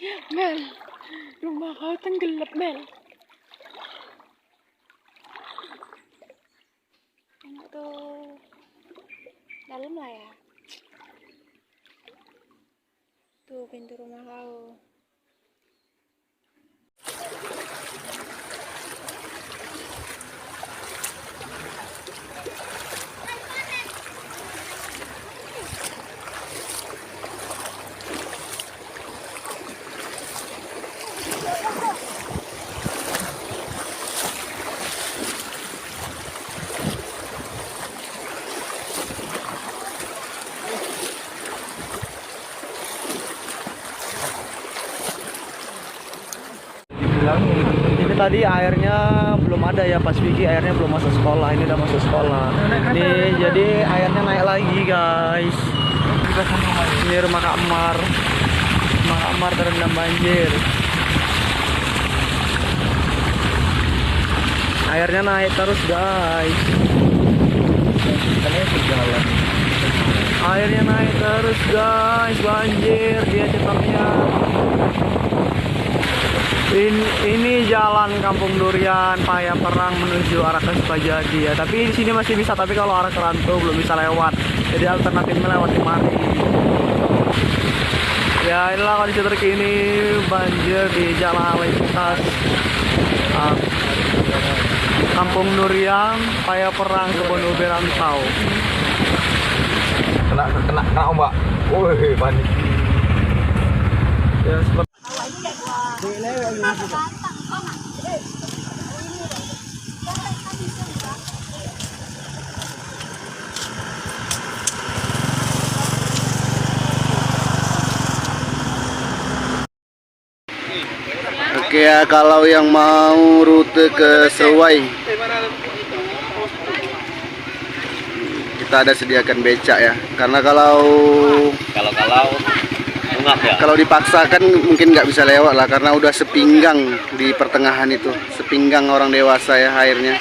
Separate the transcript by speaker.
Speaker 1: Mel, rumah kau tenggelam, Mel. Enak tuh. Dalam lah ya. Tuh pintu rumah kau.
Speaker 2: Ini tadi airnya belum ada ya, pas Vicky airnya belum masuk sekolah. Ini udah masuk sekolah. Ini jadi airnya naik lagi guys. Ini rumah Kak Mar. Rumah Kak Mar terendam banjir. Airnya naik terus guys. Airnya naik terus guys, banjir dia cetaknya. Ini jalan Kampung Durian, Paya Perang menuju arah ke Sukajadi ya. Tapi di sini masih bisa, tapi kalau arah ke Rantu belum bisa lewat. Jadi alternatifnya lewat Mari. Ya inilah kondisi terkini banjir di jalan lintas Kampung Durian, Paya Perang, Kebun Ubi Rantau.
Speaker 3: Kena ombak. Woi, panik.
Speaker 2: Ya seperti Oke ya, kalau yang mau rute ke Sewai kita ada sediakan becak ya, karena kalau dipaksakan mungkin nggak bisa lewat lah, karena udah sepinggang di pertengahan itu, sepinggang orang dewasa ya airnya.